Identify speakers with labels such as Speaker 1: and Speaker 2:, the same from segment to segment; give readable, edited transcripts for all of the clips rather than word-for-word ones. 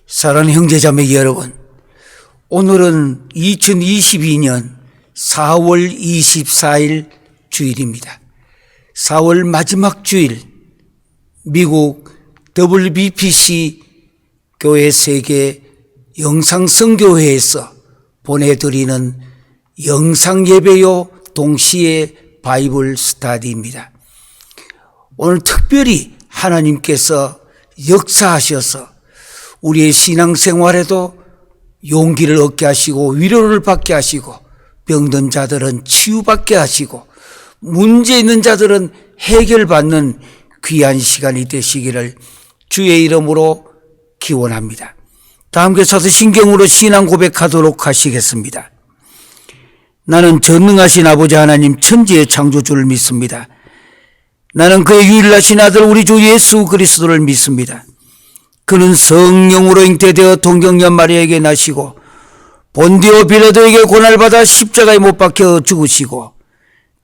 Speaker 1: 사랑하는 형제자매 여러분, 오늘은 2022년 4월 24일 주일입니다. 4월 마지막 주일, 미국 WBPC 교회 세계 영상선교회에서 보내드리는 영상예배요 동시에 바이블 스터디입니다. 오늘 특별히 하나님께서 역사하셔서 우리의 신앙생활에도 용기를 얻게 하시고 위로를 받게 하시고 병든 자들은 치유받게 하시고 문제 있는 자들은 해결받는 귀한 시간이 되시기를 주의 이름으로 기원합니다. 다 함께 사도신경으로 신앙 고백하도록 하시겠습니다. 나는 전능하신 아버지 하나님 천지의 창조주를 믿습니다. 나는 그의 유일하신 아들 우리 주 예수 그리스도를 믿습니다. 그는 성령으로 잉태되어 동정녀 마리아에게 나시고 본디오 빌라도에게 고난받아 십자가에 못 박혀 죽으시고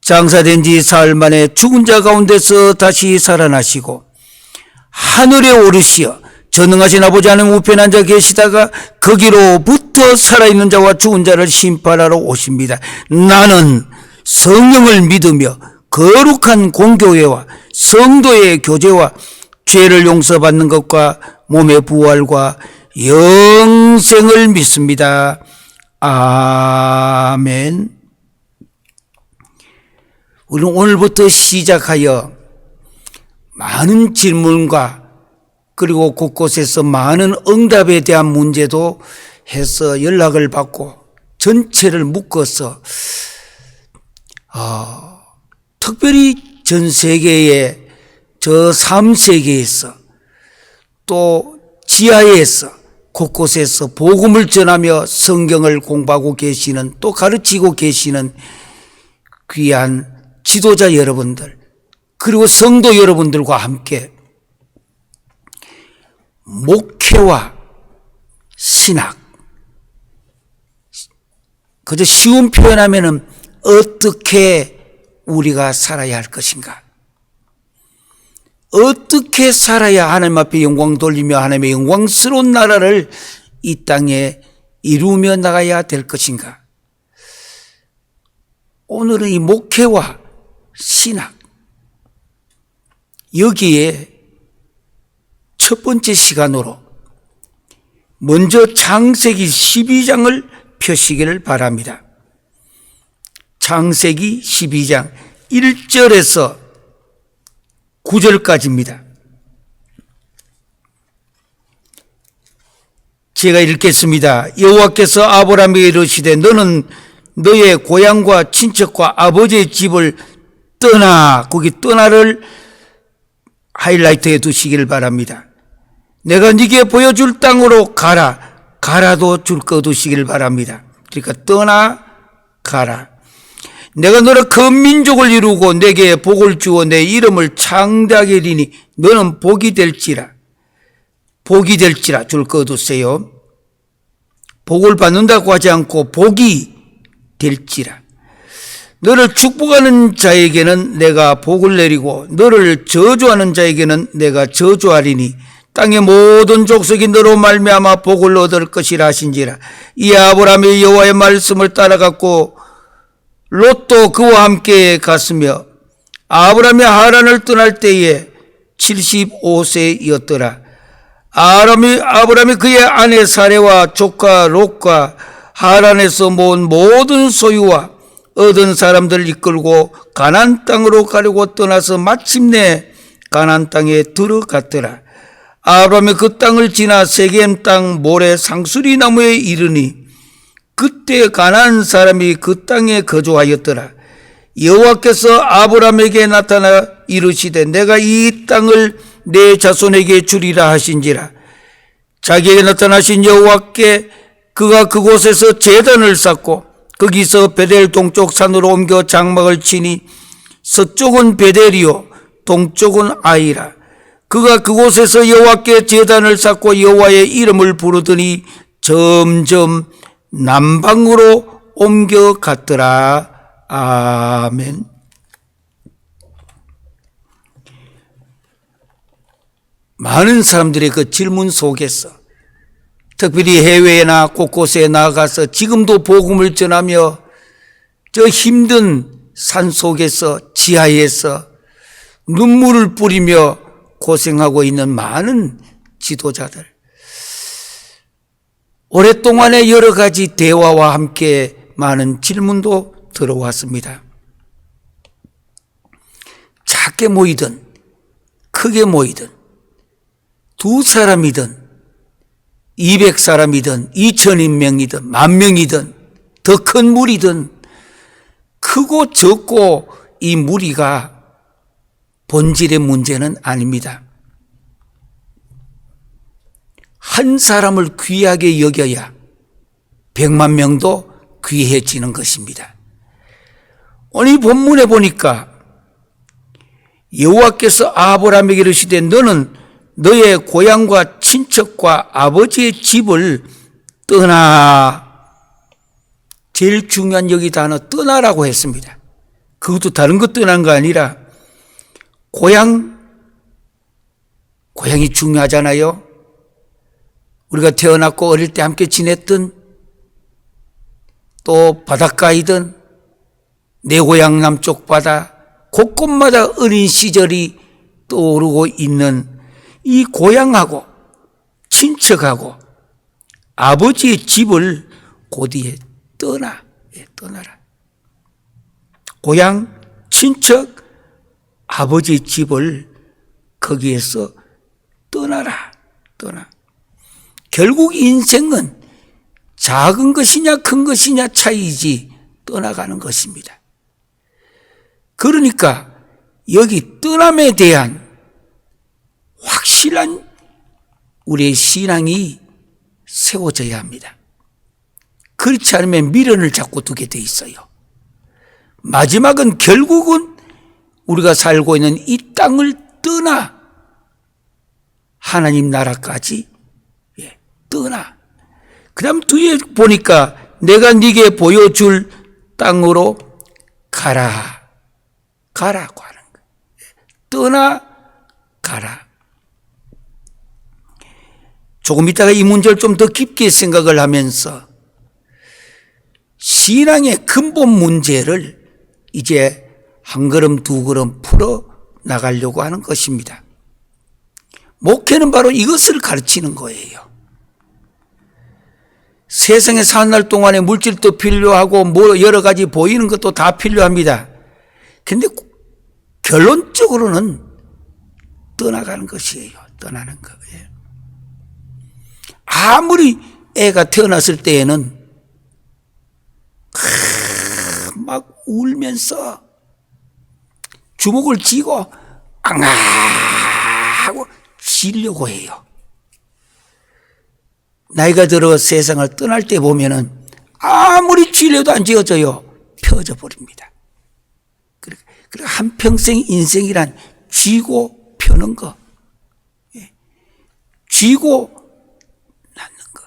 Speaker 1: 장사된 지 사흘 만에 죽은 자 가운데서 다시 살아나시고 하늘에 오르시어 전능하신 아버지 하나님 우편에 앉아 계시다가 거기로부터 살아있는 자와 죽은 자를 심판하러 오십니다. 나는 성령을 믿으며 거룩한 공교회와 성도의 교제와 죄를 용서받는 것과 몸의 부활과 영생을 믿습니다. 아멘. 우리는 오늘부터 시작하여 많은 질문과 그리고 곳곳에서 많은 응답에 대한 문제도 해서 연락을 받고 전체를 묶어서 특별히 전 세계의 저 3세계에서 또 지하에서 곳곳에서 복음을 전하며 성경을 공부하고 계시는 또 가르치고 계시는 귀한 지도자 여러분들 그리고 성도 여러분들과 함께 목회와 신학, 그저 쉬운 표현하면은 어떻게 우리가 살아야 할 것인가, 어떻게 살아야 하나님 앞에 영광 돌리며 하나님의 영광스러운 나라를 이 땅에 이루며 나가야 될 것인가. 오늘은 이 목회와 신학, 여기에 첫 번째 시간으로 먼저 창세기 12장을 펴시기를 바랍니다. 창세기 12장 1절에서 9절까지입니다. 제가 읽겠습니다. 여호와께서 아브라함에게 이르시되 너는 너의 고향과 친척과 아버지의 집을 떠나, 거기 떠나를 하이라이트해 두시기를 바랍니다. 내가 네게 보여줄 땅으로 가라. 가라도 줄 거 두시기를 바랍니다. 그러니까 떠나 가라. 내가 너를 큰 민족을 이루고 내게 복을 주어 내 이름을 창대하게 이리니 너는 복이 될지라 줄 거 두세요. 복을 받는다고 하지 않고 복이 될지라. 너를 축복하는 자에게는 내가 복을 내리고 너를 저주하는 자에게는 내가 저주하리니 땅의 모든 족속이 너로 말미암아 복을 얻을 것이라 하신지라. 이 아브라함이 여호와의 말씀을 따라갔고 롯도 그와 함께 갔으며 아브라함이 하란을 떠날 때에 75세였더라. 아브라함이 그의 아내 사레와 조카 롯과 하란에서 모은 모든 소유와 얻은 사람들을 이끌고 가나안 땅으로 가려고 떠나서 마침내 가나안 땅에 들어갔더라. 아브라함이 그 땅을 지나 세겜 땅 모래 상수리 나무에 이르니 그때 가나안 사람이 그 땅에 거주하였더라. 여호와께서 아브라함에게 나타나 이르시되 내가 이 땅을 내 자손에게 주리라 하신지라. 자기에게 나타나신 여호와께 그가 그곳에서 제단을 쌓고 거기서 베델 동쪽 산으로 옮겨 장막을 치니 서쪽은 베델이요 동쪽은 아이라. 그가 그곳에서 여호와께 제단을 쌓고 여호와의 이름을 부르더니 점점 남방으로 옮겨갔더라. 아멘. 많은 사람들의 그 질문 속에서 특별히 해외나 곳곳에 나가서 지금도 복음을 전하며 저 힘든 산 속에서 지하에서 눈물을 뿌리며 고생하고 있는 많은 지도자들, 오랫동안의 여러 가지 대화와 함께 많은 질문도 들어왔습니다. 작게 모이든 크게 모이든 2사람이든 200사람이든 2000명이든 10,000명이든 더 큰 무리든 크고 적고 이 무리가 본질의 문제는 아닙니다. 한 사람을 귀하게 여겨야 100만 명도 귀해지는 것입니다. 오늘 본문에 보니까 여호와께서 아브라함에게 이르시되 너는 너의 고향과 친척과 아버지의 집을 떠나. 제일 중요한 여기 단어 떠나라고 했습니다. 그것도 다른 것 떠난 거 아니라 고향이 중요하잖아요. 우리가 태어났고 어릴 때 함께 지냈던, 또 바닷가이든 내 고향 남쪽 바다 곳곳마다 어린 시절이 떠오르고 있는 이 고향하고 친척하고 아버지의 집을 곧이에 떠나라. 고향, 친척, 아버지의 집을 거기에서 떠나. 결국 인생은 작은 것이냐 큰 것이냐 차이지 떠나가는 것입니다. 그러니까 여기 떠남에 대한 확실한 우리의 신앙이 세워져야 합니다. 그렇지 않으면 미련을 자꾸 두게 돼 있어요. 마지막은 결국은 우리가 살고 있는 이 땅을 떠나 하나님 나라까지 떠나. 그 다음 뒤에 보니까 내가 네게 보여줄 땅으로 가라고 하는 거예요. 떠나가라. 조금 이따가 이 문제를 좀 더 깊게 생각을 하면서 신앙의 근본 문제를 이제 한 걸음 두 걸음 풀어 나가려고 하는 것입니다. 목회는 바로 이것을 가르치는 거예요. 세상에 사는 날 동안에 물질도 필요하고 뭐 여러 가지 보이는 것도 다 필요합니다. 그런데 결론적으로는 떠나가는 것이에요. 떠나는 거예요. 아무리 애가 태어났을 때에는 막 울면서 주먹을 쥐고 앙아 하고 짖려고 해요. 나이가 들어 세상을 떠날 때 보면은 아무리 쥐려도 안 쥐어져요. 펴져 버립니다. 그리고 한평생 인생이란 쥐고 펴는 거, 쥐고 낳는 거.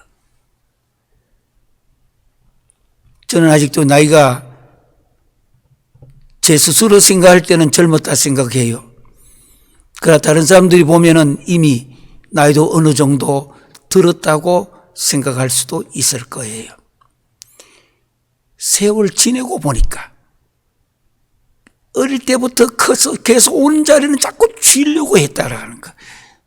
Speaker 1: 저는 아직도 나이가 제 스스로 생각할 때는 젊었다 생각해요. 그러나 다른 사람들이 보면은 이미 나이도 어느 정도 들었다고 생각할 수도 있을 거예요. 세월 지내고 보니까 어릴 때부터 커서 계속 오는 자리는 자꾸 쥐려고 했다라는 거.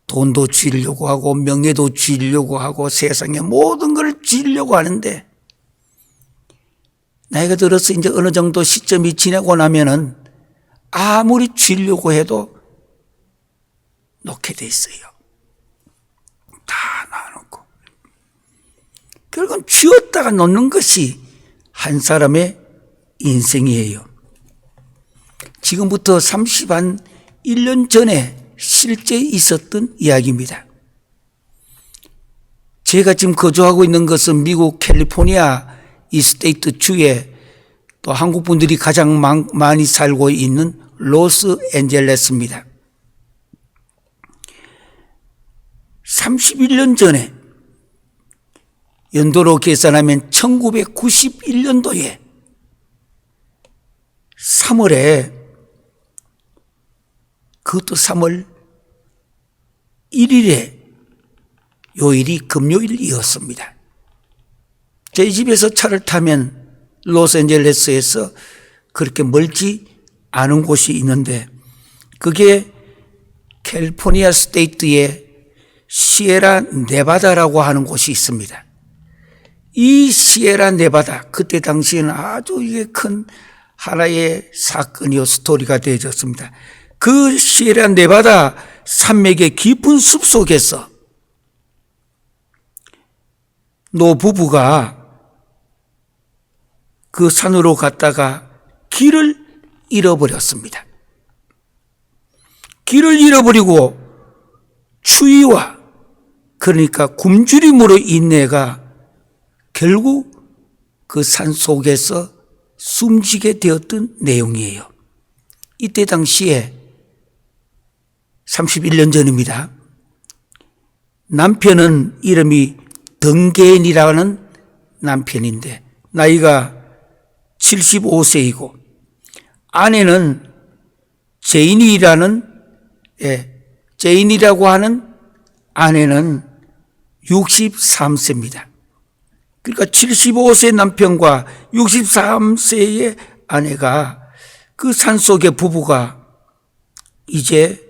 Speaker 1: 돈도 쥐려고 하고 명예도 쥐려고 하고 세상의 모든 걸 쥐려고 하는데 나이가 들어서 이제 어느 정도 시점이 지나고 나면은 아무리 쥐려고 해도 놓게 돼 있어요. 다 놔놓고. 결국은 쥐었다가 놓는 것이 한 사람의 인생이에요. 지금부터 31년 전에 실제 있었던 이야기입니다. 제가 지금 거주하고 있는 것은 미국 캘리포니아 이 스테이트 주에 또 한국 분들이 가장 많이 살고 있는 로스앤젤레스입니다. 31년 전에 연도로 계산하면 1991년도에 3월에, 그것도 3월 1일에 요일이 금요일이었습니다. 저희 집에서 차를 타면 로스앤젤레스에서 그렇게 멀지 않은 곳이 있는데, 그게 캘리포니아 스테이트의 시에라 네바다라고 하는 곳이 있습니다. 이 시에라 네바다, 그때 당시에는 아주 이게 큰 하나의 사건이요, 스토리가 되어졌습니다. 그 시에라 네바다 산맥의 깊은 숲 속에서 노부부가 그 산으로 갔다가 길을 잃어버렸습니다. 길을 잃어버리고 추위와, 그러니까 굶주림으로 인해가 결국 그 산 속에서 숨지게 되었던 내용이에요. 이때 당시에 31년 전입니다. 남편은 이름이 덩게인이라는 남편인데 나이가 75세이고 아내는 제인이라고 하는 아내는 63세입니다. 그러니까 75세 남편과 63세의 아내가 그 산속의 부부가 이제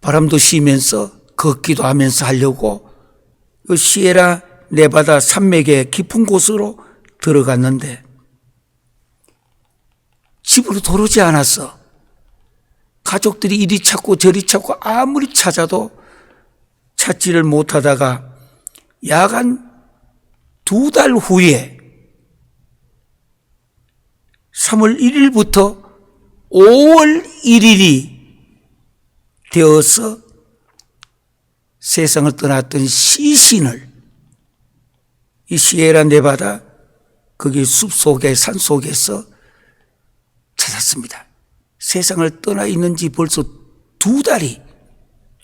Speaker 1: 바람도 쉬면서 걷기도 하면서 하려고 그 시에라 네바다 산맥의 깊은 곳으로 들어갔는데 집으로 돌아오지 않았어. 가족들이 이리 찾고 저리 찾고 아무리 찾아도 찾지를 못하다가 야간 2달 후에 3월 1일부터 5월 1일이 되어서 세상을 떠났던 시신을 이 시에라 네바다 거기 숲속에 산속에서 찾았습니다. 세상을 떠나 있는지 벌써 2달이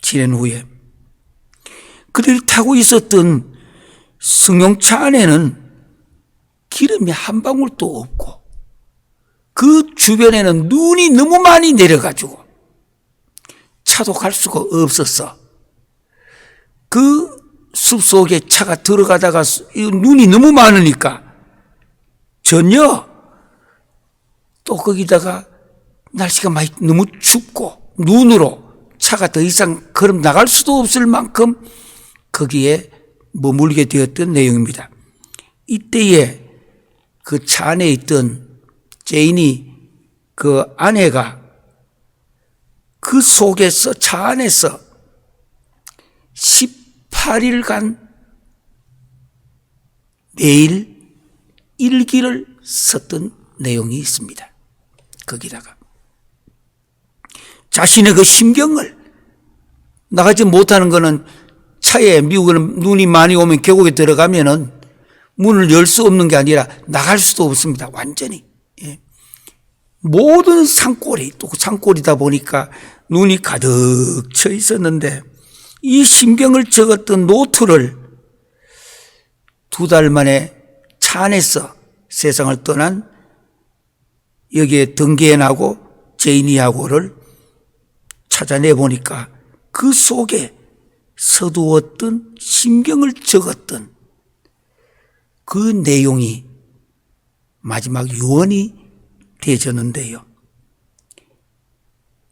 Speaker 1: 지난 후에 그들이 타고 있었던 승용차 안에는 기름이 한 방울도 없고 그 주변에는 눈이 너무 많이 내려가지고 차도 갈 수가 없었어. 그 숲속에 차가 들어가다가 눈이 너무 많으니까 전혀, 또 거기다가 날씨가 많이 너무 춥고 눈으로 차가 더 이상 걸음 나갈 수도 없을 만큼 거기에 머물게 되었던 내용입니다. 이때에 그 차 안에 있던 제인이 그 아내가 그 속에서 차 안에서 18일간 매일 일기를 썼던 내용이 있습니다. 거기다가 자신의 그 심경을 나가지 못하는 거는 차에 미국은 눈이 많이 오면 계곡에 들어가면은 문을 열 수 없는 게 아니라 나갈 수도 없습니다. 완전히. 예. 모든 산골이 또 산골이다 보니까 눈이 가득 쳐 있었는데 이 심경을 적었던 노트를 2달 만에 차 안에서 세상을 떠난 여기에 덩게인하고 제인이하고를 찾아내 보니까 그 속에 서두었던 심경을 적었던 그 내용이 마지막 유언이 되어졌는데요.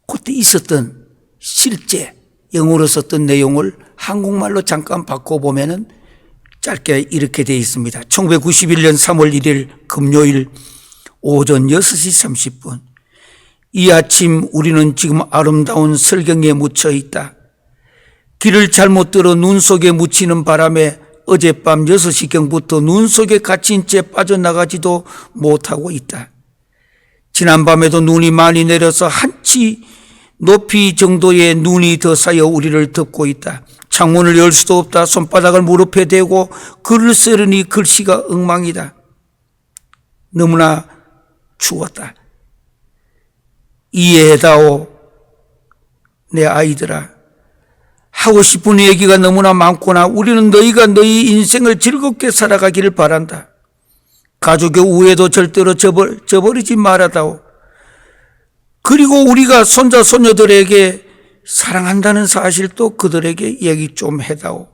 Speaker 1: 그때 있었던 실제 영어로 썼던 내용을 한국말로 잠깐 바꿔보면은 짧게 이렇게 되어 있습니다. 1991년 3월 1일 금요일 오전 6시 30분. 이 아침 우리는 지금 아름다운 설경에 묻혀 있다. 길을 잘못 들어 눈 속에 묻히는 바람에 어젯밤 6시경부터 눈 속에 갇힌 채 빠져나가지도 못하고 있다. 지난밤에도 눈이 많이 내려서 한치 높이 정도의 눈이 더 쌓여 우리를 덮고 있다. 창문을 열 수도 없다. 손바닥을 무릎에 대고 글을 쓰려니 글씨가 엉망이다. 너무나 추웠다. 이해해다오 내 아이들아. 하고 싶은 얘기가 너무나 많구나. 우리는 너희가 너희 인생을 즐겁게 살아가기를 바란다. 가족의 우애도 절대로 저버리지 말아다오. 그리고 우리가 손자 손녀들에게 사랑한다는 사실도 그들에게 얘기 좀 해다오.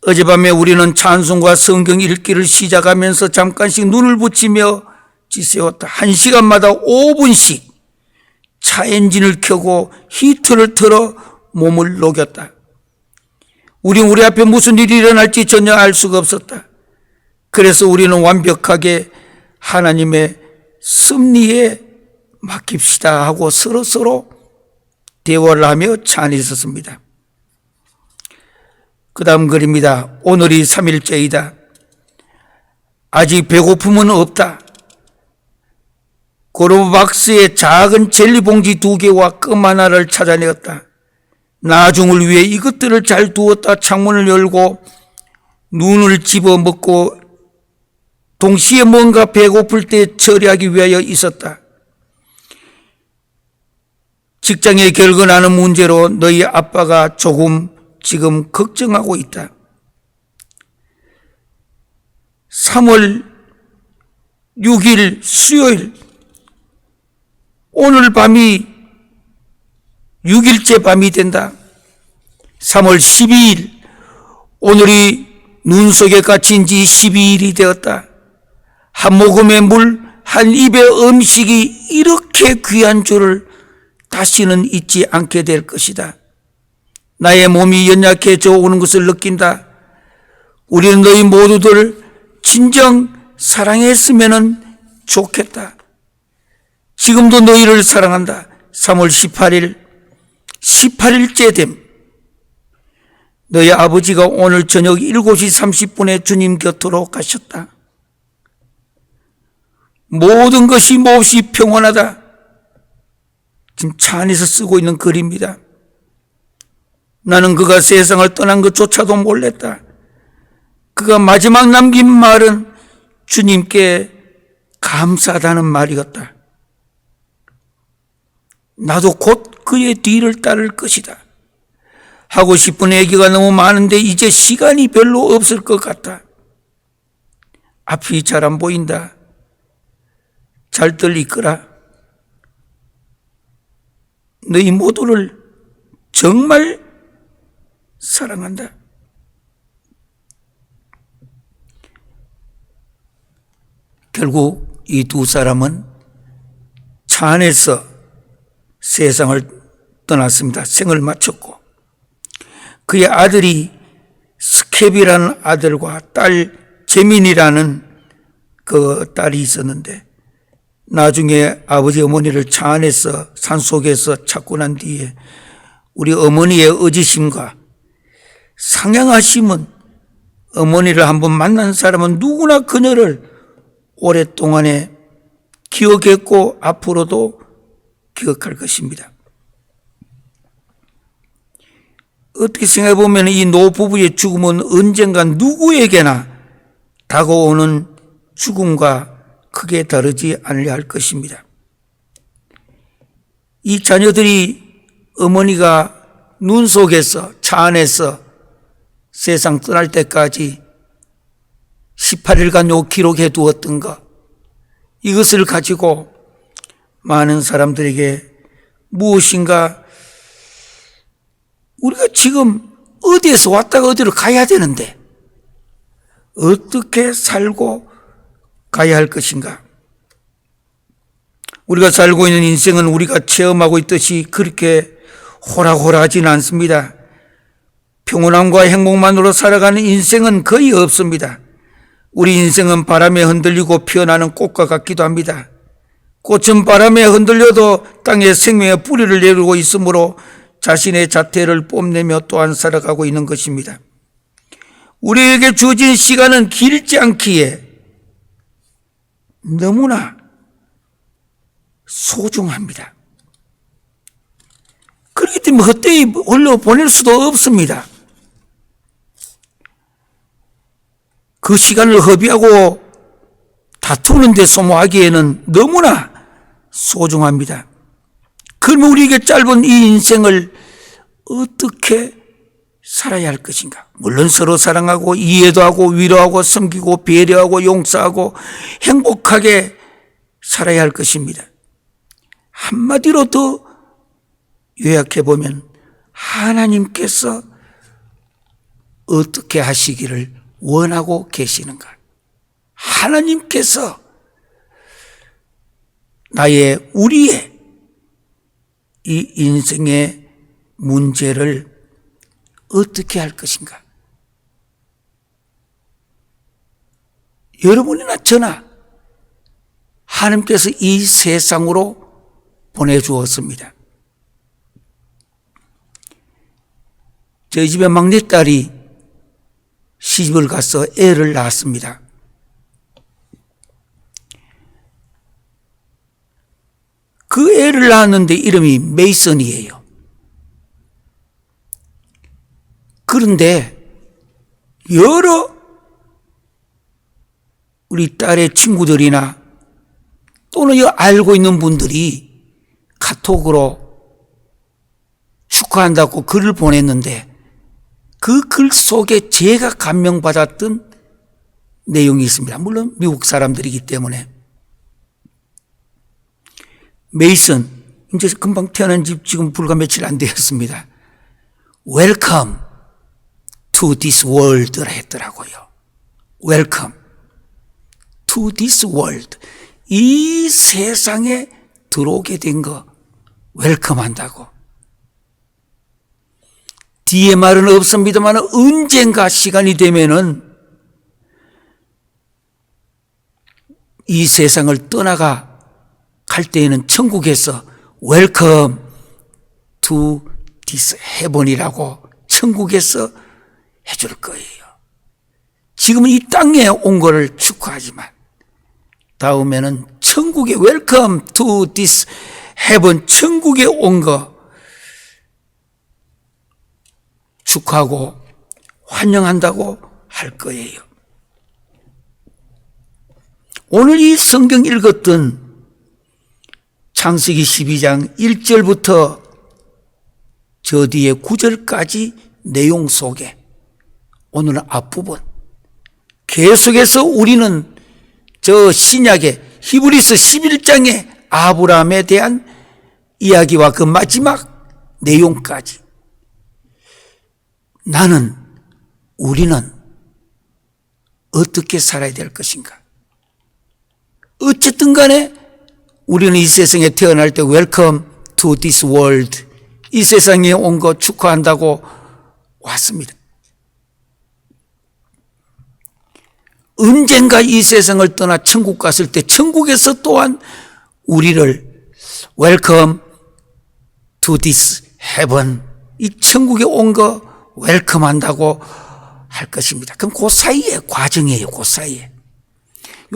Speaker 1: 어젯밤에 우리는 찬송과 성경 읽기를 시작하면서 잠깐씩 눈을 붙이며 지새웠다. 1시간마다 5분씩 차 엔진을 켜고 히터를 틀어 몸을 녹였다. 우리 앞에 무슨 일이 일어날지 전혀 알 수가 없었다. 그래서 우리는 완벽하게 하나님의 섭리에 맡깁시다 하고 서로 대화를 하며 차 안에 있었습니다. 그 다음 글입니다. 오늘이 3일째이다. 아직 배고픔은 없다. 고로박스에 작은 젤리 봉지 2개와 껌 하나를 찾아내었다. 나중을 위해 이것들을 잘 두었다. 창문을 열고 눈을 집어먹고 동시에 뭔가 배고플 때 처리하기 위하여 있었다. 직장에 결근하는 문제로 너희 아빠가 조금 지금 걱정하고 있다. 3월 6일 수요일, 오늘 밤이 6일째 밤이 된다. 3월 12일, 오늘이 눈 속에 갇힌 지 12일이 되었다. 한 모금의 물, 한 입의 음식이 이렇게 귀한 줄을 다시는 잊지 않게 될 것이다. 나의 몸이 연약해져 오는 것을 느낀다. 우리는 너희 모두들 진정 사랑했으면 좋겠다. 지금도 너희를 사랑한다. 3월 18일, 18일째 됨. 너희 아버지가 오늘 저녁 7시 30분에 주님 곁으로 가셨다. 모든 것이 몹시 평온하다. 지금 차 안에서 쓰고 있는 글입니다. 나는 그가 세상을 떠난 것조차도 몰랐다. 그가 마지막 남긴 말은 주님께 감사하다는 말이었다. 나도 곧 그의 뒤를 따를 것이다. 하고 싶은 얘기가 너무 많은데 이제 시간이 별로 없을 것 같다. 앞이 잘 안 보인다. 잘들 이끌어. 너희 모두를 정말 사랑한다. 결국 이 두 사람은 차 안에서 세상을 떠났습니다. 생을 마쳤고 그의 아들이 스캡이라는 아들과 딸 재민이라는 그 딸이 있었는데 나중에 아버지 어머니를 차 안에서 산속에서 찾고 난 뒤에 우리 어머니의 의지심과 상냥하심은 어머니를 한번 만난 사람은 누구나 그녀를 오랫동안에 기억했고 앞으로도 기억할 것입니다. 어떻게 생각해 보면 이 노부부의 죽음은 언젠가 누구에게나 다가오는 죽음과 크게 다르지 않으려 할 것입니다. 이 자녀들이 어머니가 눈 속에서 차 안에서 세상 떠날 때까지 18일간 요 기록해 두었던 것, 이것을 가지고 많은 사람들에게 무엇인가 우리가 지금 어디에서 왔다가 어디로 가야 되는데 어떻게 살고 가야 할 것인가? 우리가 살고 있는 인생은 우리가 체험하고 있듯이 그렇게 호락호락하지는 않습니다. 평온함과 행복만으로 살아가는 인생은 거의 없습니다. 우리 인생은 바람에 흔들리고 피어나는 꽃과 같기도 합니다. 꽃은 바람에 흔들려도 땅에 생명의 뿌리를 내리고 있으므로 자신의 자태를 뽐내며 또한 살아가고 있는 것입니다. 우리에게 주어진 시간은 길지 않기에 너무나 소중합니다. 그렇기 때문에 헛되이 홀로 보낼 수도 없습니다. 그 시간을 허비하고 다투는 데 소모하기에는 너무나 소중합니다. 그러면 우리에게 짧은 이 인생을 어떻게 살아야 할 것인가? 물론 서로 사랑하고 이해도 하고 위로하고 섬기고 배려하고 용서하고 행복하게 살아야 할 것입니다. 한마디로 더 요약해 보면 하나님께서 어떻게 하시기를 원하고 계시는가? 하나님께서 우리의 이 인생의 문제를 어떻게 할 것인가? 여러분이나 저나 하나님께서 이 세상으로 보내주었습니다. 저희 집에 막내딸이 시집을 가서 애를 낳았습니다. 그 애를 낳았는데 이름이 메이슨이에요. 그런데 여러 우리 딸의 친구들이나 또는 알고 있는 분들이 카톡으로 축하한다고 글을 보냈는데 그 글 속에 제가 감명받았던 내용이 있습니다. 물론 미국 사람들이기 때문에. 메이슨, 이제 금방 태어난 지 지금 불과 며칠 안 되었습니다. Welcome to this world라 했더라고요. Welcome to this world. 이 세상에 들어오게 된 거 웰컴 한다고. 뒤에 말은 없습니다만 언젠가 시간이 되면은 이 세상을 떠나가 갈 때에는 천국에서 Welcome to this heaven이라고 천국에서 해줄 거예요. 지금은 이 땅에 온 거를 축하하지만 다음에는 천국에 Welcome to this heaven, 천국에 온 거 축하하고 환영한다고 할 거예요. 오늘 이 성경 읽었던 창세기 12장 1절부터 저 뒤에 9절까지 내용 속에 오늘은 앞부분 계속해서 우리는 저 신약의 히브리서 11장의 아브라함에 대한 이야기와 그 마지막 내용까지 우리는 어떻게 살아야 될 것인가? 어쨌든 간에 우리는 이 세상에 태어날 때 Welcome to this world, 이 세상에 온 거 축하한다고 왔습니다. 언젠가 이 세상을 떠나 천국 갔을 때 천국에서 또한 우리를 Welcome to this heaven, 이 천국에 온 거 웰컴 한다고 할 것입니다. 그럼 그 사이에 과정이에요. 그 사이에.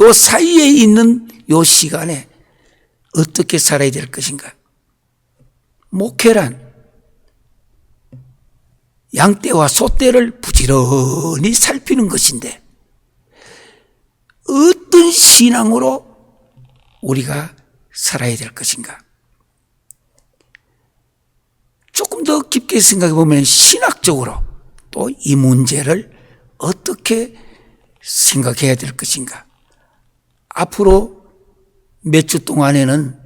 Speaker 1: 요 사이에 있는 요 시간에 어떻게 살아야 될 것인가? 목회란 양떼와 소떼를 부지런히 살피는 것인데 어떤 신앙으로 우리가 살아야 될 것인가? 조금 더 깊게 생각해 보면 신학적으로 또 이 문제를 어떻게 생각해야 될 것인가? 앞으로 몇 주 동안에는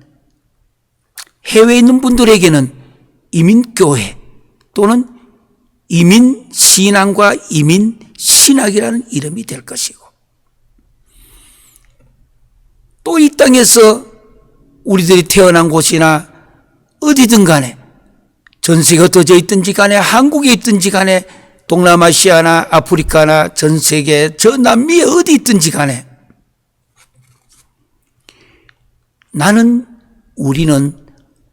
Speaker 1: 해외에 있는 분들에게는 이민교회 또는 이민신앙과 이민신학이라는 이름이 될 것이고 또 이 땅에서 우리들이 태어난 곳이나 어디든 간에 전세가 흩어져 있든지 간에 한국에 있든지 간에 동남아시아나 아프리카나 전 세계 저 남미에 어디 있든지 간에 우리는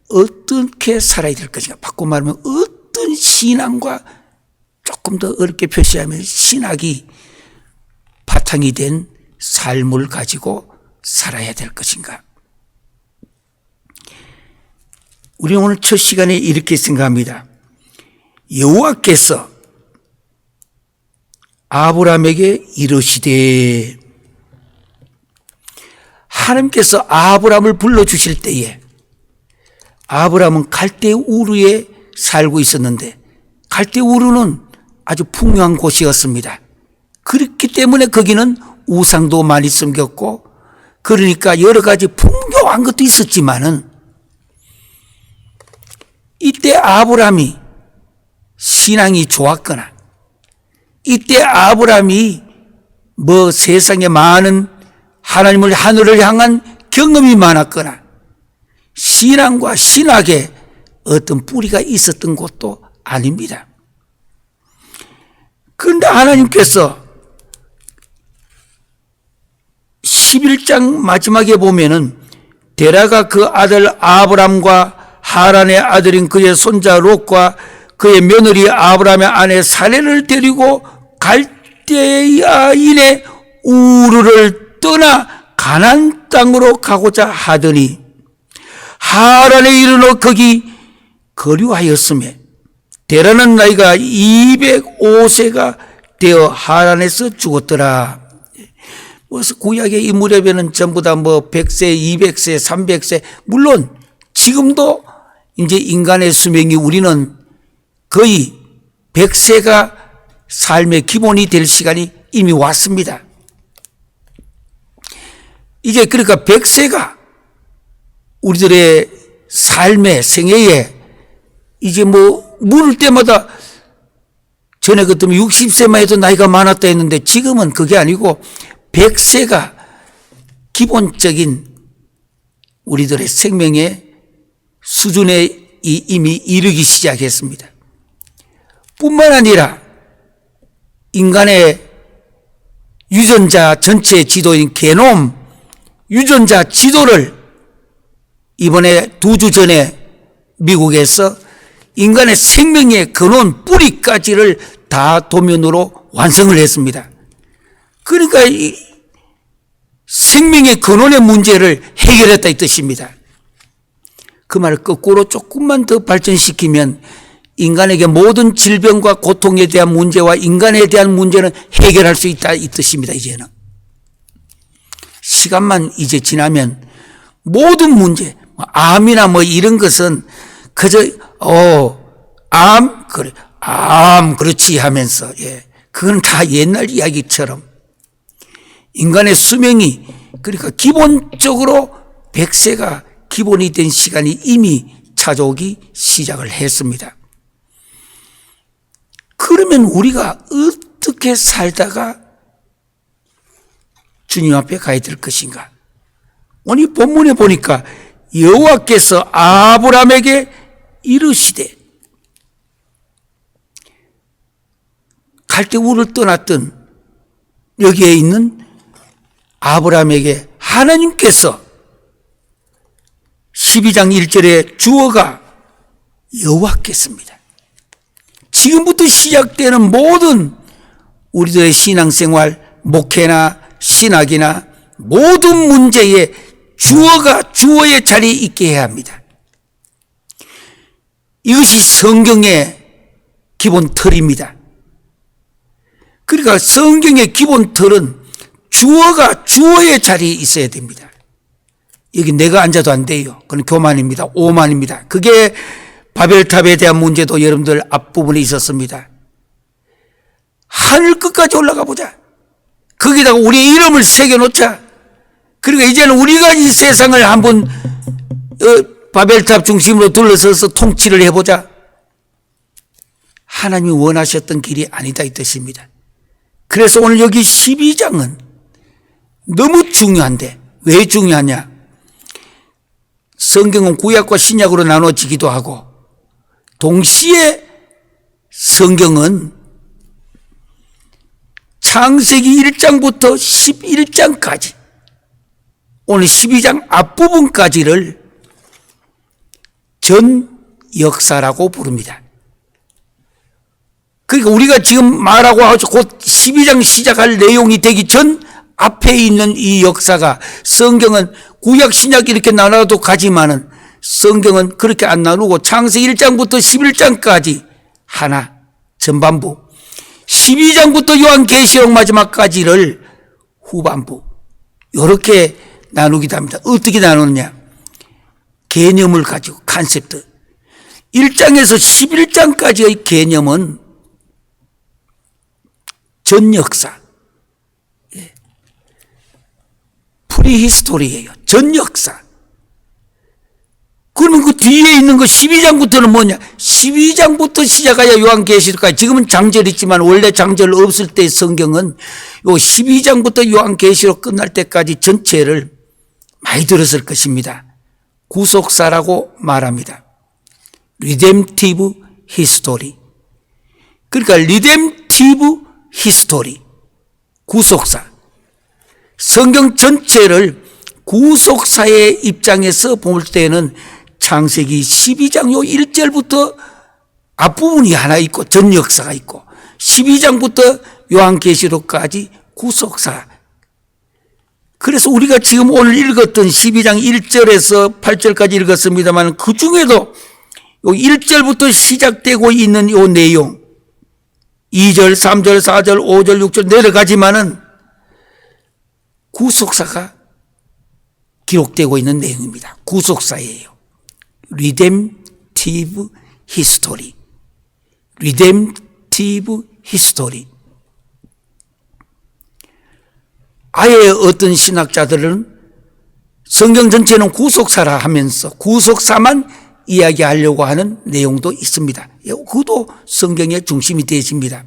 Speaker 1: 어떻게 살아야 될 것인가? 바꿔 말하면 어떤 신앙과 조금 더 어렵게 표시하면 신학이 바탕이 된 삶을 가지고 살아야 될 것인가? 우리 오늘 첫 시간에 이렇게 생각합니다. 여호와께서 아브라함에게 이르시되, 하나님께서 아브라함을 불러주실 때에 아브라함은 갈대 우르에 살고 있었는데 갈대우르는 아주 풍요한 곳이었습니다. 그렇기 때문에 거기는 우상도 많이 섬겼고, 그러니까 여러 가지 풍요한 것도 있었지만은, 이때 아브라함이 신앙이 좋았거나, 이때 아브라함이 세상에 많은 하늘을 향한 경험이 많았거나, 신앙과 신학에 어떤 뿌리가 있었던 것도 아닙니다. 그런데 하나님께서 11장 마지막에 보면은 데라가 그 아들 아브람과 하란의 아들인 그의 손자 롯과 그의 며느리 아브람의 아내 사레를 데리고 갈대아인의 우르를 떠나 가나안 땅으로 가고자 하더니 하란에 이르러 거기 거류하였으며 데라는 나이가 205세가 되어 하란에서 죽었더라. 구약의 이 무렵에는 전부 다 100세, 200세, 300세, 물론 지금도 이제 인간의 수명이 우리는 거의 100세가 삶의 기본이 될 시간이 이미 왔습니다. 이제 그러니까 100세가 우리들의 삶의 생애에 이제 물을 때마다 전에 그때면 60세만 해도 나이가 많았다 했는데 지금은 그게 아니고 100세가 기본적인 우리들의 생명의 수준에 이미 이르기 시작했습니다. 뿐만 아니라 인간의 유전자 전체 지도인 게놈 유전자 지도를 이번에 2주 전에 미국에서 인간의 생명의 근원 뿌리까지를 다 도면으로 완성을 했습니다. 그러니까 이 생명의 근원의 문제를 해결했다 이 뜻입니다. 그 말을 거꾸로 조금만 더 발전시키면 인간에게 모든 질병과 고통에 대한 문제와 인간에 대한 문제는 해결할 수 있다 이 뜻입니다. 이제는 시간만 이제 지나면 모든 문제, 암이나 이런 것은 그저 암 그래 암 그렇지 하면서 그건 다 옛날 이야기처럼 인간의 수명이 그러니까 기본적으로 100세가 기본이 된 시간이 이미 찾아오기 시작을 했습니다. 그러면 우리가 어떻게 살다가 주님 앞에 가야 될 것인가? 오늘 본문에 보니까 여호와께서 아브라함에게 이르시되 갈대우를 떠났던 여기에 있는 아브라함에게 하나님께서 12장 1절에 주어가 여호와께서입니다. 지금부터 시작되는 모든 우리들의 신앙생활, 목회나 신학이나 모든 문제에 주어가 주어의 자리에 있게 해야 합니다. 이것이 성경의 기본 틀입니다. 그러니까 성경의 기본 틀은 주어가 주어의 자리에 있어야 됩니다. 여기 내가 앉아도 안 돼요. 그건 교만입니다. 오만입니다. 그게 바벨탑에 대한 문제도 여러분들 앞부분에 있었습니다. 하늘 끝까지 올라가 보자. 거기다가 우리의 이름을 새겨놓자. 그러니까 이제는 우리가 이 세상을 한번 바벨탑 중심으로 둘러서서 통치를 해보자. 하나님이 원하셨던 길이 아니다 이 뜻입니다. 그래서 오늘 여기 12장은 너무 중요한데 왜 중요하냐? 성경은 구약과 신약으로 나눠지기도 하고 동시에 성경은 창세기 1장부터 11장까지 오늘 12장 앞부분까지를 전 역사라고 부릅니다. 그러니까 우리가 지금 말하고 곧 12장 시작할 내용이 되기 전 앞에 있는 이 역사가 성경은 구약 신약 이렇게 나눠도 가지만은 성경은 그렇게 안 나누고 창세기 1장부터 11장까지 하나 전반부 12장부터 요한계시록 마지막까지를 후반부 이렇게 나누기도 합니다. 어떻게 나누느냐? 개념을 가지고 컨셉트. 1장에서 11장까지의 개념은 전 역사, 프리히스토리예요. 전 역사. 그러면 그 뒤에 있는 거 12장부터는 뭐냐? 12장부터 시작하여 요한계시록까지, 지금은 장절 있지만 원래 장절 없을 때 성경은 요 12장부터 요한계시록 끝날 때까지 전체를 많이 들었을 것입니다. 구속사라고 말합니다. 리뎀티브 히스토리. 그러니까 리뎀티브 히스토리, 구속사. 성경 전체를 구속사의 입장에서 볼 때는 창세기 12장 요 1절부터 앞부분이 하나 있고 전 역사가 있고, 12장부터 요한계시록까지 구속사. 그래서 우리가 지금 오늘 읽었던 12장 1절에서 8절까지 읽었습니다만, 그 중에도 요 1절부터 시작되고 있는 요 내용, 2절, 3절, 4절, 5절, 6절 내려가지만은 구속사가 기록되고 있는 내용입니다. 구속사예요. 리뎀티브 히스토리. 리뎀티브 히스토리. 아예 어떤 신학자들은 성경 전체는 구속사라 하면서 구속사만 이야기하려고 하는 내용도 있습니다. 그것도 성경의 중심이 되어집니다.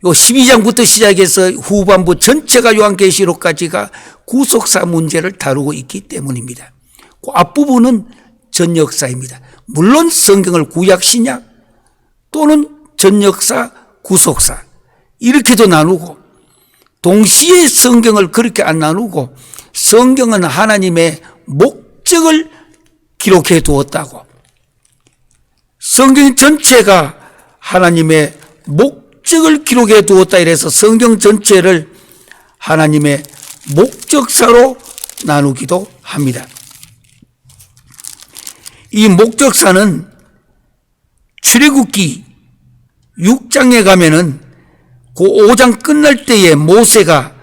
Speaker 1: 요 12장부터 시작해서 후반부 전체가 요한계시록까지가 구속사 문제를 다루고 있기 때문입니다. 그 앞부분은 전역사입니다. 물론 성경을 구약신약 또는 전역사, 구속사 이렇게도 나누고, 동시에 성경을 그렇게 안 나누고 성경은 하나님의 목적을 기록해 두었다고, 성경 전체가 하나님의 목적을 기록해 두었다 이래서 성경 전체를 하나님의 목적사로 나누기도 합니다. 이 목적사는 출애굽기 6장에 가면은 그 5장 끝날 때에 모세가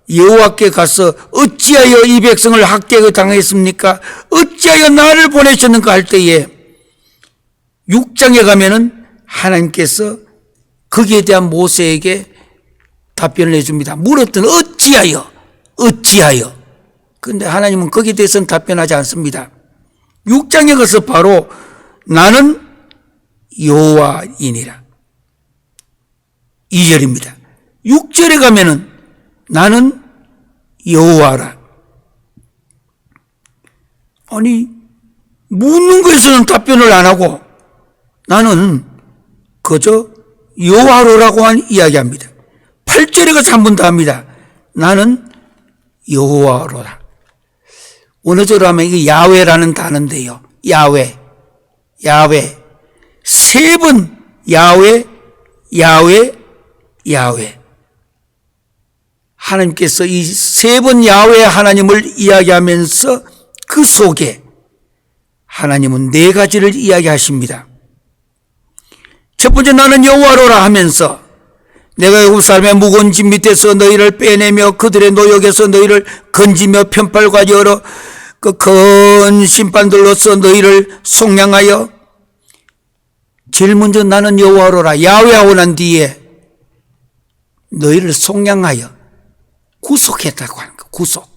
Speaker 1: 여호와께 가서 어찌하여 이 백성을 학대하게 당했습니까? 어찌하여 나를 보내셨는가 할 때에 6장에 가면은 하나님께서 거기에 대한 모세에게 답변을 해줍니다. 물었더니 어찌하여. 그런데 하나님은 거기에 대해서는 답변하지 않습니다. 6장에 가서 바로 나는 여호와이니라. 2절입니다. 6절에 가면은 나는 여호와라. 아니, 묻는 것에서는 답변을 안 하고 나는 그저 여호와로라고만 이야기합니다. 8절에 가서 한 번 더 합니다. 나는 여호와로라. 원어적으로 하면 이게 야훼라는 단어인데요. 야훼. 세 번 야훼. 하나님께서 이 세 번 야훼 하나님을 이야기하면서 그 속에 하나님은 네 가지를 이야기하십니다. 첫 번째, 나는 여호와로라 하면서 내가 애굽 사람의 무거운 짐 밑에서 너희를 빼내며 그들의 노역에서 너희를 건지며 편팔과 여러 그 큰 심판들로서 너희를 속량하여, 제일 먼저 나는 여호와로라 야훼하고 난 뒤에 너희를 속량하여 구속했다고 하는 거, 구속.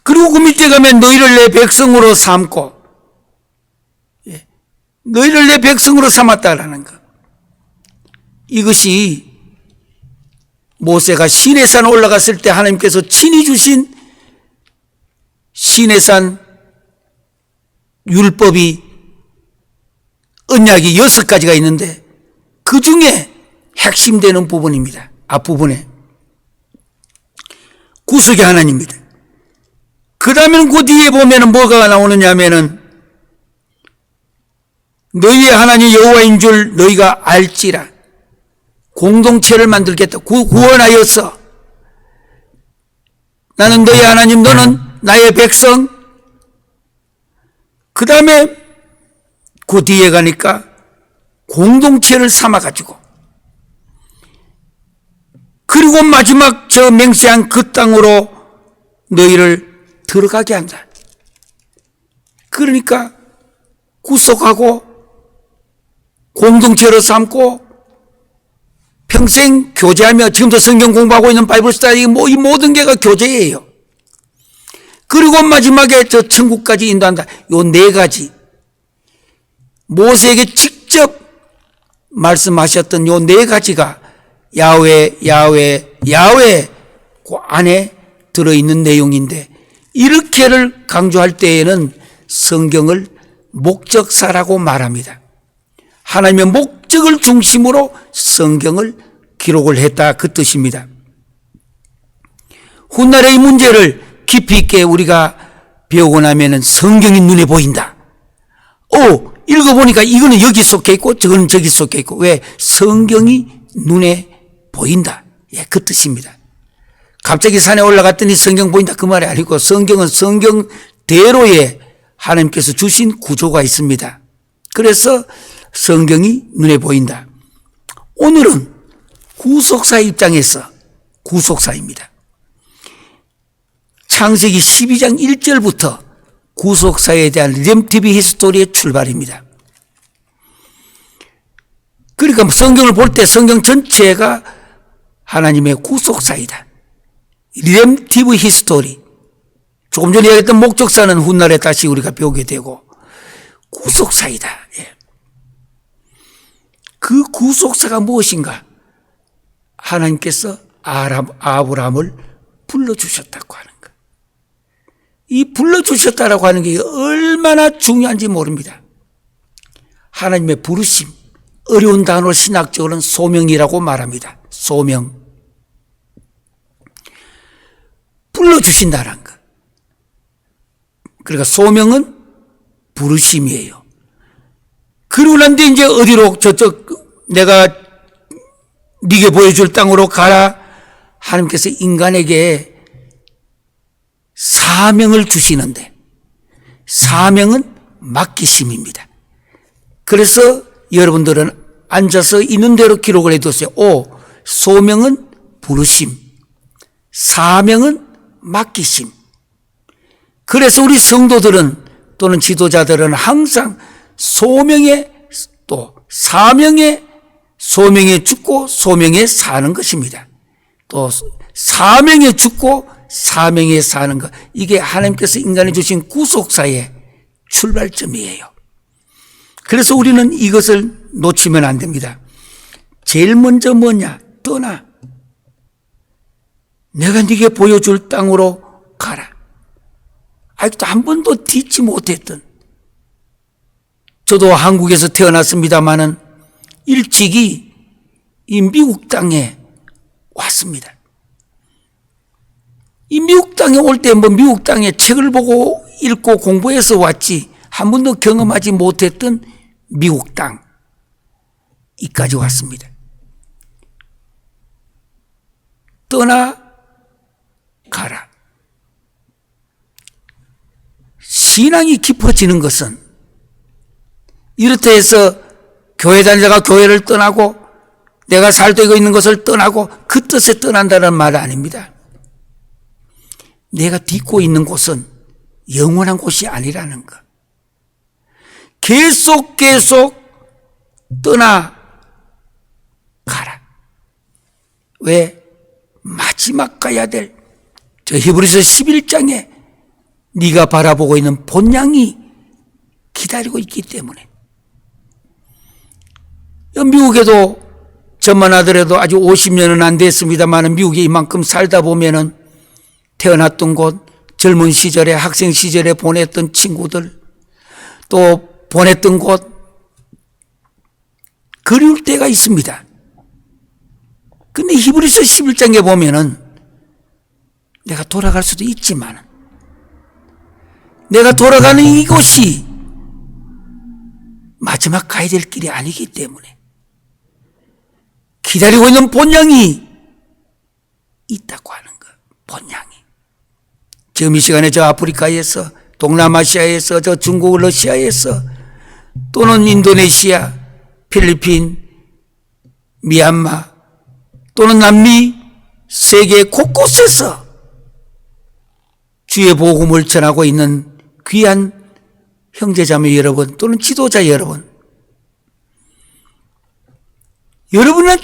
Speaker 1: 그리고 그 밑에 가면 너희를 내 백성으로 삼고, 너희를 내 백성으로 삼았다라는 것. 이것이 모세가 시내산 올라갔을 때 하나님께서 친히 주신 시내산 율법이, 언약이 6가지가 있는데 그 중에 핵심되는 부분입니다. 앞부분에 구속의 하나님입니다. 그 다음에는 그 뒤에 보면 뭐가 나오느냐 하면은 너희의 하나님 여호와인 줄 너희가 알지라. 공동체를 만들겠다. 구원하여서 나는 너희 하나님, 너는 나의 백성. 그 다음에 그 뒤에 가니까 공동체를 삼아가지고, 그리고 마지막 저 맹세한 그 땅으로 너희를 들어가게 한다. 그러니까 구속하고 공동체로 삼고 평생 교제하며 지금도 성경 공부하고 있는 바이블 스타디 이 모든 게가 교제예요. 그리고 마지막에 저 천국까지 인도한다. 요 네 가지 모세에게 직접 말씀하셨던 요 네 가지가 야훼 그 안에 들어있는 내용인데 이렇게를 강조할 때에는 성경을 목적사라고 말합니다. 하나님의 목적을 중심으로 성경을 기록을 했다 그 뜻입니다. 훗날의 이 문제를 깊이 있게 우리가 배우고 나면은 성경이 눈에 보인다. 읽어보니까 이거는 여기 속해 있고 저거는 저기 속해 있고 왜? 성경이 눈에 보인다. 예, 그 뜻입니다. 갑자기 산에 올라갔더니 성경 보인다 그 말이 아니고 성경은 성경대로의 하나님께서 주신 구조가 있습니다. 그래서 성경이 눈에 보인다. 오늘은 구속사의 입장에서 구속사입니다. 창세기 12장 1절부터 구속사에 대한 리뎀티브 히스토리의 출발입니다. 그러니까 성경을 볼 때 성경 전체가 하나님의 구속사이다. 리뎀티브 히스토리. 조금 전에 얘기했던 목적사는 훗날에 다시 우리가 배우게 되고 구속사이다. 예. 그 구속사가 무엇인가? 하나님께서 아브라함을 불러주셨다고 하는 것. 이 불러주셨다라고 하는 게 얼마나 중요한지 모릅니다. 하나님의 부르심, 어려운 단어로 신학적으로는 소명이라고 말합니다. 소명. 불러주신다는 것. 그러니까 소명은 부르심이에요. 그러고 난 뒤에 이제 어디로 내가 네게 보여줄 땅으로 가라. 하나님께서 인간에게 사명을 주시는데 사명은 맡기심입니다. 그래서 여러분들은 앉아서 있는 대로 기록을 해두세요. 소명은 부르심, 사명은 맡기심. 그래서 우리 성도들은 또는 지도자들은 항상 소명에 또 사명에 소명에 죽고 소명에 사는 것입니다. 또 사명에 죽고 사명에 사는 것. 이게 하나님께서 인간에 주신 구속사의 출발점이에요. 그래서 우리는 이것을 놓치면 안 됩니다. 제일 먼저 뭐냐? 떠나. 내가 네게 보여줄 땅으로 가라. 아직도 한 번도 딛지 못했던. 저도 한국에서 태어났습니다마는 일찍이 이 미국 땅에 왔습니다. 이 미국 땅에 올 때 미국 땅에 책을 보고 읽고 공부해서 왔지 한 번도 경험하지 못했던 미국 땅 이까지 왔습니다. 떠나가라. 신앙이 깊어지는 것은 이렇다 해서 교회 다니다가 교회를 떠나고 내가 살되고 있는 것을 떠나고 그 뜻에 떠난다는 말 아닙니다. 내가 딛고 있는 곳은 영원한 곳이 아니라는 것. 계속 떠나가라. 왜? 마지막 가야 될 저 히브리서 11장에 네가 바라보고 있는 본향이 기다리고 있기 때문에. 미국에도 저만 하더라도 아직 50년은 안 됐습니다만 미국에 이만큼 살다 보면은 태어났던 곳, 젊은 시절에 학생 시절에 보냈던 친구들 또 보냈던 곳 그리울 때가 있습니다. 근데 히브리서 11장에 보면은 내가 돌아갈 수도 있지만 내가 돌아가는 이곳이 마지막 가야 될 길이 아니기 때문에 기다리고 있는 본향이 있다고 하는 것. 본향이. 지금 이 시간에 저 아프리카에서 동남아시아에서 저 중국 러시아에서 또는 인도네시아 필리핀 미얀마 또는 남미 세계 곳곳에서 주의 복음을 전하고 있는 귀한 형제자매 여러분 또는 지도자 여러분, 여러분은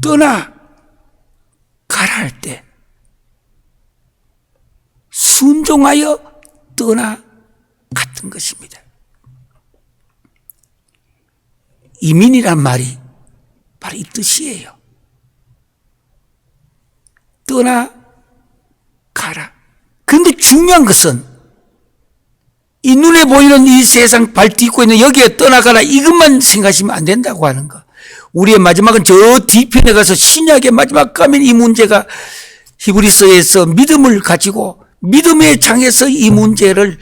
Speaker 1: 떠나 가라 할 때 순종하여 떠나갔던 것입니다. 이민이란 말이 바로 이 뜻이에요. 떠나가라. 그런데 중요한 것은 이 눈에 보이는 이 세상 발딛고 있는 여기에 떠나가라 이것만 생각하시면 안 된다고 하는 거. 우리의 마지막은 저 뒤편에 가서 신약의 마지막 가면 이 문제가 히브리서에서 믿음을 가지고 믿음의 장에서 이 문제를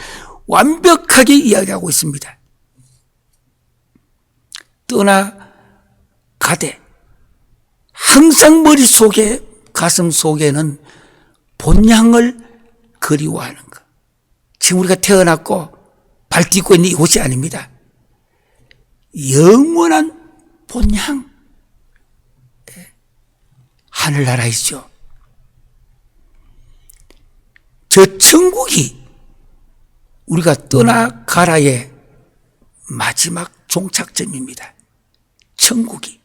Speaker 1: 완벽하게 이야기하고 있습니다. 떠나가되 항상 머릿속에 가슴 속에는 본향을 그리워하는 것. 지금 우리가 태어났고 발딛고 있는 이곳이 아닙니다. 영원한 본향, 하늘나라이죠. 저 천국이 우리가 떠나가라의 마지막 종착점입니다. 천국이.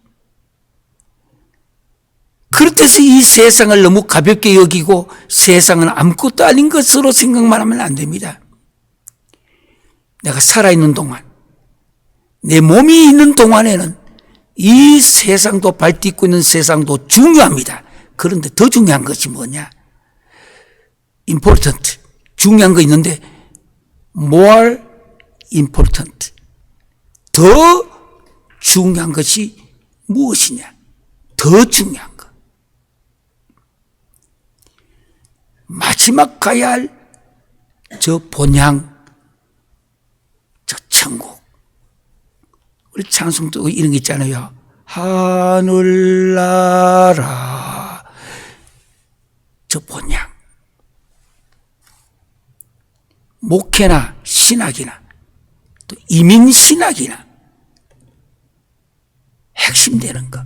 Speaker 1: 그렇다해서 이 세상을 너무 가볍게 여기고 세상은 아무것도 아닌 것으로 생각만 하면 안 됩니다. 내가 살아있는 동안, 내 몸이 있는 동안에는 이 세상도 발딛고 있는 세상도 중요합니다. 그런데 더 중요한 것이 뭐냐? important. 중요한 거 있는데 more important. 더 중요한 것이 무엇이냐? 더 중요한 것. 마지막 가야 할 저 본향, 저 천국. 우리 찬송도 이런 게 있잖아요. 하늘나라, 저 본향. 목회나 신학이나 또 이민신학이나 핵심되는 것.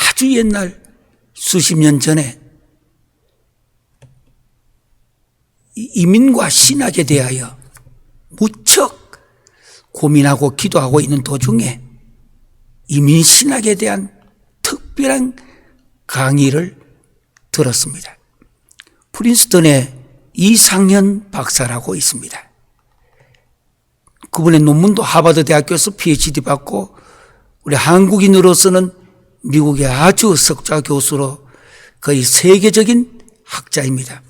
Speaker 1: 아주 옛날 수십 년 전에 이민과 신학에 대하여 무척 고민하고 기도하고 있는 도중에 이민신학에 대한 특별한 강의를 들었습니다. 프린스턴의 이상현 박사라고 있습니다. 그분의 논문도 하버드 대학교에서 PhD 받고 우리 한국인으로서는 미국의 아주 석좌 교수로 거의 세계적인 학자입니다.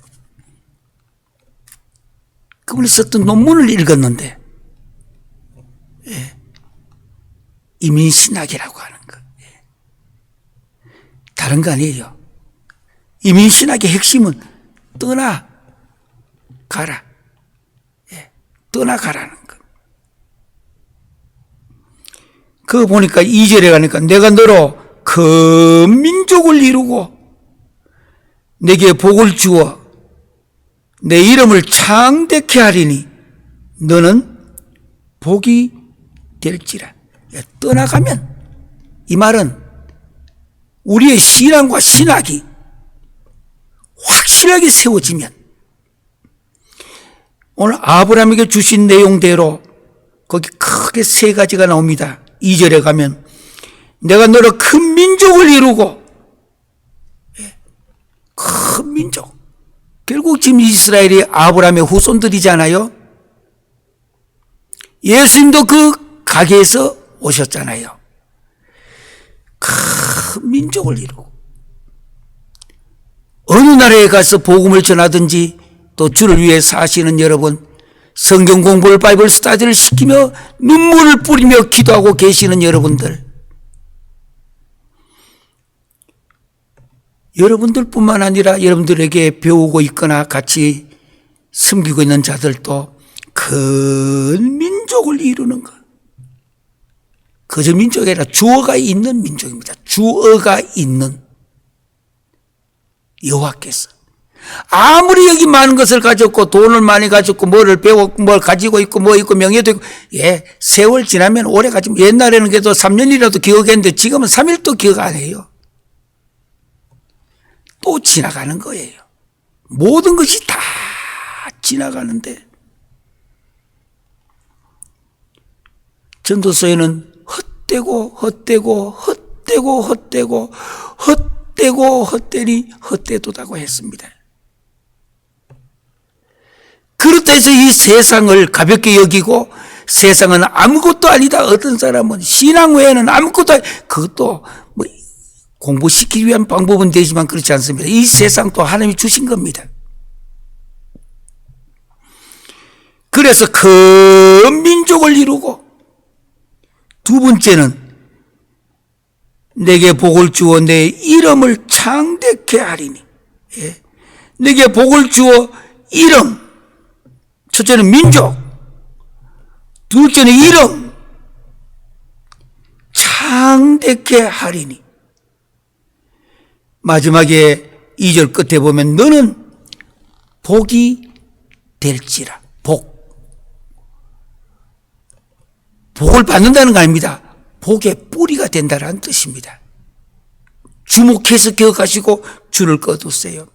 Speaker 1: 그분이 썼던 논문을 읽었는데 이민신학이라고 하는 것. 다른 거 아니에요. 이민신학의 핵심은 떠나가라. 떠나가라는 것. 그거 보니까 2절에 가니까 내가 너로 큰 민족을 이루고 내게 복을 주어 내 이름을 창대케 하리니 너는 복이 될지라. 떠나가면 이 말은 우리의 신앙과 신학이 확실하게 세워지면 오늘 아브라함에게 주신 내용대로 거기 크게 세 가지가 나옵니다. 2절에 가면 내가 너로 큰 민족을 이루고, 큰 민족. 결국 지금 이스라엘이 아브라함의 후손들이잖아요. 예수님도 그 가게에서 오셨잖아요. 큰 민족을 이루고 어느 나라에 가서 복음을 전하든지 또 주를 위해 사시는 여러분, 성경 공부를 바이블 스터디를 시키며 눈물을 뿌리며 기도하고 계시는 여러분들, 여러분들뿐만 아니라 여러분들에게 배우고 있거나 같이 섬기고 있는 자들도 큰 민족을 이루는 것. 그저 민족이 아니라 주어가 있는 민족입니다. 주어가 있는 여호와께서 아무리 여기 많은 것을 가졌고 돈을 많이 가졌고 뭐를 배웠고 뭘 가지고 있고 뭐 있고 명예도 있고, 세월 지나면 오래 가지고 옛날에는 그래도 3년이라도 기억했는데 지금은 3일도 기억 안 해요. 또 지나가는 거예요. 모든 것이 다 지나가는데 전도서에는 헛되니 헛되도다고 했습니다. 그렇다 해서 이 세상을 가볍게 여기고 세상은 아무것도 아니다. 어떤 사람은 신앙 외에는 아무것도 그것도 뭐 공부시키기 위한 방법은 되지만 그렇지 않습니다. 이 세상도 하나님이 주신 겁니다. 그래서 큰 민족을 이루고 두 번째는 내게 복을 주어 내 이름을 창대케 하리니. 예. 내게 복을 주어 이름. 첫째는 민족. 둘째는 이름. 창대케 하리니. 마지막에 2절 끝에 보면 너는 복이 될지라. 복을 받는다는 거 아닙니다. 복의 뿌리가 된다는 뜻입니다. 주목해서 기억하시고 줄을 꺼두세요.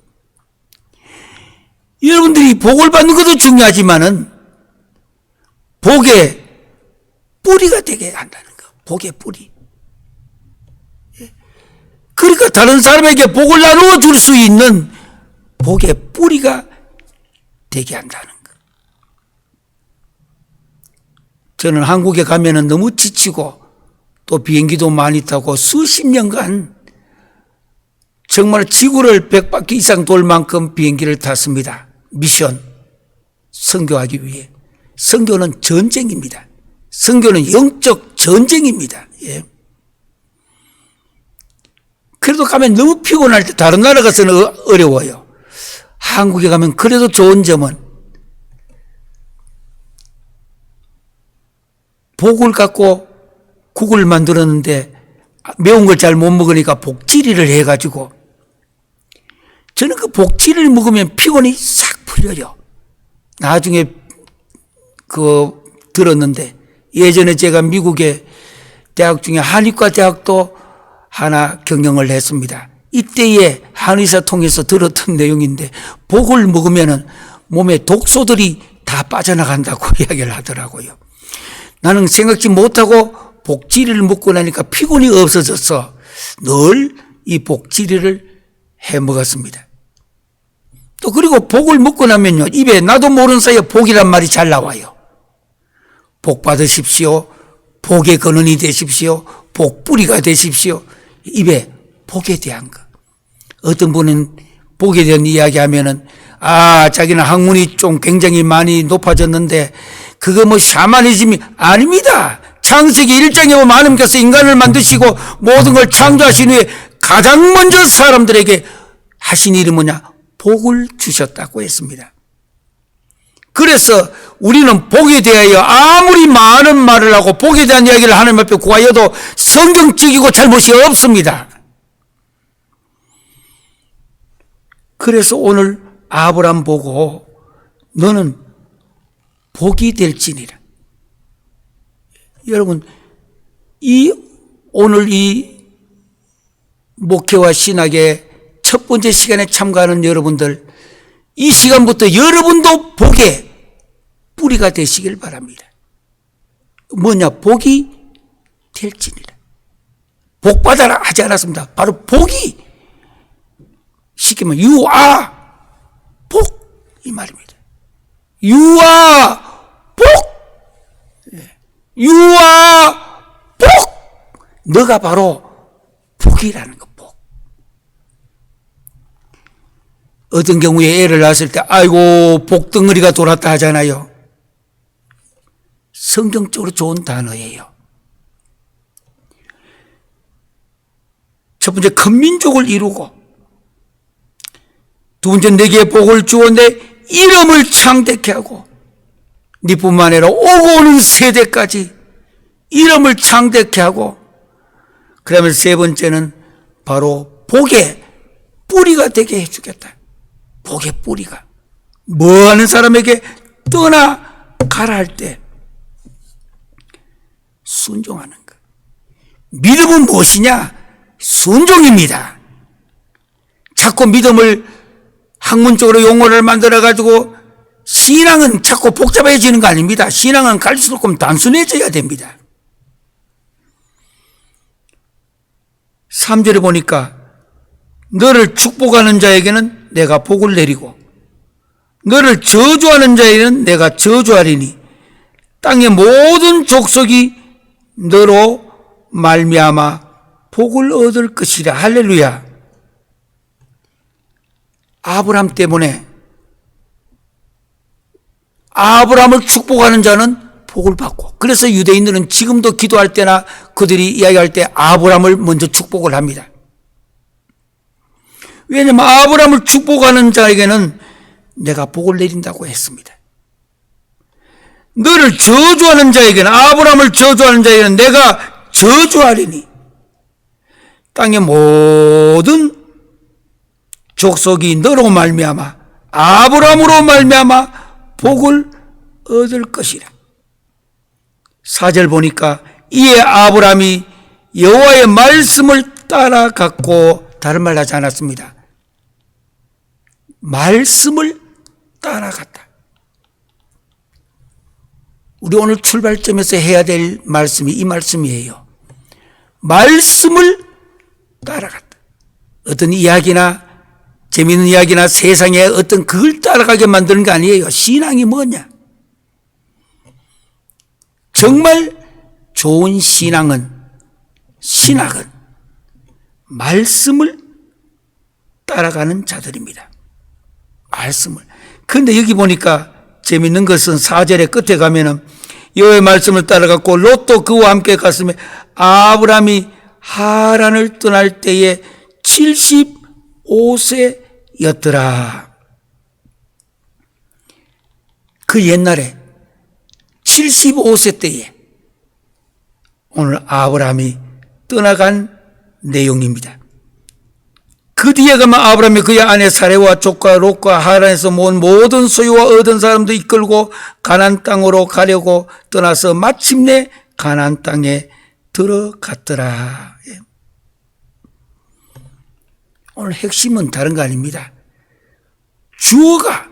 Speaker 1: 여러분들이 복을 받는 것도 중요하지만은 복의 뿌리가 되게 한다는 거. 복의 뿌리. 그러니까 다른 사람에게 복을 나누어 줄 수 있는 복의 뿌리가 되게 한다는 거. 저는 한국에 가면은 너무 지치고 또 비행기도 많이 타고 수십 년간 정말 지구를 100바퀴 이상 돌 만큼 비행기를 탔습니다. 미션, 선교하기 위해. 선교는 전쟁입니다. 선교는 영적 전쟁입니다. 예. 그래도 가면 너무 피곤할 때 다른 나라 가서는 어려워요. 한국에 가면 그래도 좋은 점은 복을 갖고 국을 만들었는데 매운 걸 잘 못 먹으니까 복지리를 해가지고 저는 그 복지리를 먹으면 피곤이 싹 풀려요. 나중에 들었는데 예전에 제가 미국의 대학 중에 한의과 대학도 하나 경영을 했습니다. 이때에 한의사 통해서 들었던 내용인데 복을 먹으면은 몸에 독소들이 다 빠져나간다고 이야기를 하더라고요. 나는 생각지 못하고 복지리를 먹고 나니까 피곤이 없어져서 늘 이 복지리를 해 먹었습니다. 또 그리고 복을 먹고 나면요, 입에 나도 모르는 사이에 복이란 말이 잘 나와요. 복 받으십시오. 복의 근원이 되십시오. 복뿌리가 되십시오. 입에 복에 대한 것. 어떤 분은 복에 대한 이야기 하면은 자기는 학문이 좀 굉장히 많이 높아졌는데 그거 뭐 샤머니즘이 아닙니다. 창세기 1장에 보면 하나님께서 인간을 만드시고 모든 걸 창조하신 후에 가장 먼저 사람들에게 하신 일이 뭐냐? 복을 주셨다고 했습니다. 그래서 우리는 복에 대하여 아무리 많은 말을 하고 복에 대한 이야기를 하나님 앞에 구하여도 성경적이고 잘못이 없습니다. 그래서 오늘 아브람 보고 너는 복이 될지니라. 여러분, 오늘 이 목회와 신학의 첫 번째 시간에 참가하는 여러분들, 이 시간부터 여러분도 복의 뿌리가 되시길 바랍니다. 뭐냐? 복이 될지니라. 복 받아라 하지 않았습니다. 바로 복이, 쉽게 말하면 you are 복, 이 말입니다. You are 복. You are 복. 너가 바로 복이라는 거, 복. 어떤 경우에 애를 낳았을 때 아이고 복덩어리가 돌았다 하잖아요. 성경적으로 좋은 단어예요. 첫 번째, 큰 민족을 이루고, 두 번째, 내게 복을 주어 내 이름을 창대케 하고, 네뿐만 아니라 오고 오는 세대까지 이름을 창대케 하고, 그러면 세 번째는 바로 복의 뿌리가 되게 해주겠다. 복의 뿌리가. 뭐하는 사람에게 떠나가라 할 때 순종하는 것. 믿음은 무엇이냐? 순종입니다. 자꾸 믿음을 학문적으로 용어를 만들어가지고 신앙은 자꾸 복잡해지는 거 아닙니다. 신앙은 갈수록 단순해져야 됩니다. 3절에 보니까 너를 축복하는 자에게는 내가 복을 내리고 너를 저주하는 자에게는 내가 저주하리니 땅의 모든 족속이 너로 말미암아 복을 얻을 것이라. 할렐루야. 아브라함 때문에 아브라함을 축복하는 자는 복을 받고, 그래서 유대인들은 지금도 기도할 때나 그들이 이야기할 때 아브라함을 먼저 축복을 합니다. 왜냐하면 아브라함을 축복하는 자에게는 내가 복을 내린다고 했습니다. 너를 저주하는 자에게는, 아브라함을 저주하는 자에게는 내가 저주하리니 땅의 모든 족속이 너로 말미암아 아브라함으로 말미암아 복을 얻을 것이라. 4절 보니까 이에 아브라함이 여호와의 말씀을 따라갔고, 다른 말 하지 않았습니다. 말씀을 따라갔다. 우리 오늘 출발점에서 해야 될 말씀이 이 말씀이에요. 말씀을 따라갔다. 어떤 이야기나 재미있는 이야기나 세상에 어떤 그걸 따라가게 만드는 게 아니에요. 신앙이 뭐냐? 정말 좋은 신앙은, 신학은 말씀을 따라가는 자들입니다. 말씀을. 그런데 여기 보니까 재밌는 것은 4절의 끝에 가면은 여호와의 말씀을 따라갔고 롯도 그와 함께 갔으며 아브라함이 하란을 떠날 때에 75세였더라. 그 옛날에 75세 때에 오늘 아브라함이 떠나간 내용입니다. 그 뒤에 가면 아브라함이 그의 아내 사레와 조카 롯과 하란에서 모은 모든 소유와 얻은 사람도 이끌고 가나안 땅으로 가려고 떠나서 마침내 가나안 땅에 들어갔더라. 오늘 핵심은 다른 거 아닙니다. 주어가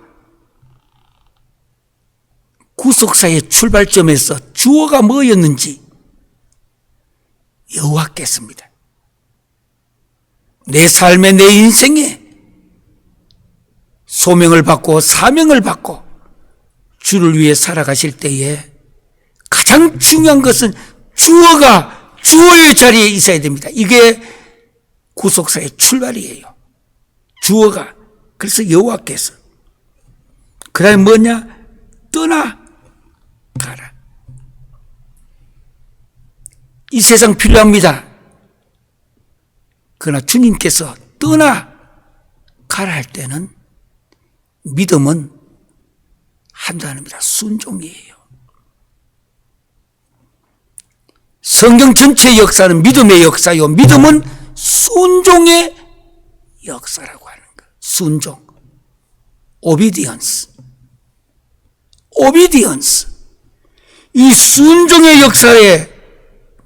Speaker 1: 구속사의 출발점에서 주어가 뭐였는지 여호와께서입니다. 내 삶에, 내 인생에 소명을 받고 사명을 받고 주를 위해 살아가실 때에 가장 중요한 것은 주어가 주어의 자리에 있어야 됩니다. 이게 구속사의 출발이에요. 주어가. 그래서 여호와께서. 그 다음에 뭐냐? 떠나가라. 이 세상 필요합니다. 그러나 주님께서 떠나가라 할 때는 믿음은 한다는겁니다. 순종이에요. 성경 전체의 역사는 믿음의 역사요. 믿음은 순종의 역사라고 하는 것. 순종. obedience. obedience. 이 순종의 역사에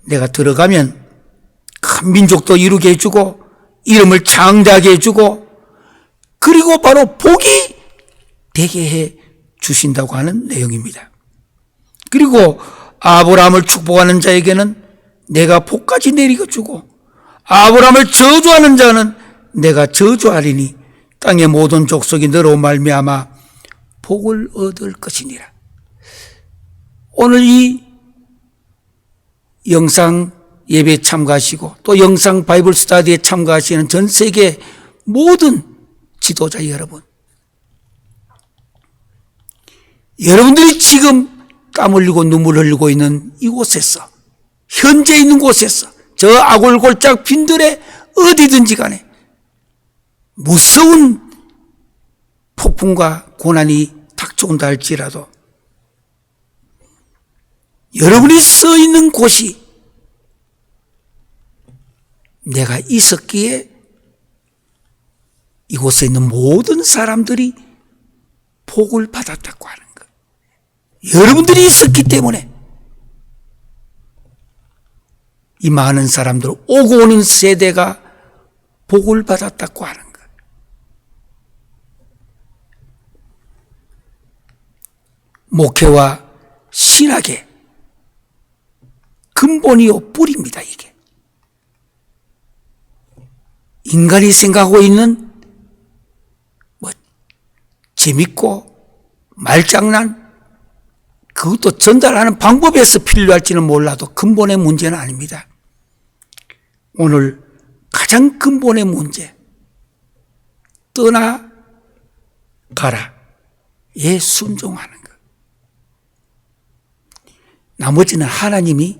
Speaker 1: 내가 들어가면 큰 민족도 이루게 해주고 이름을 창대하게 해주고 그리고 바로 복이 되게 해 주신다고 하는 내용입니다. 그리고 아브라함을 축복하는 자에게는 내가 복까지 내리게 주고 아브라함을 저주하는 자는 내가 저주하리니 땅의 모든 족속이 너로 말미암아 복을 얻을 것이니라. 오늘 이 영상 예배에 참가하시고 또 영상 바이블 스터디에 참가하시는 전 세계 모든 지도자 여러분, 여러분들이 지금 땀 흘리고 눈물 흘리고 있는 이곳에서, 현재 있는 곳에서, 저 아골골짝 빈들에 어디든지 간에 무서운 폭풍과 고난이 닥쳐온다 할지라도 여러분이 서 있는 곳이 내가 있었기에 이곳에 있는 모든 사람들이 복을 받았다고 하는 것. 여러분들이 있었기 때문에 이 많은 사람들, 오고 오는 세대가 복을 받았다고 하는 것. 목회와 신학의 근본이요 뿌리입니다. 이게 인간이 생각하고 있는 재밌고 말장난 그것도 전달하는 방법에서 필요할지는 몰라도 근본의 문제는 아닙니다. 오늘 가장 근본의 문제, 떠나가라 예 순종하는 것. 나머지는 하나님이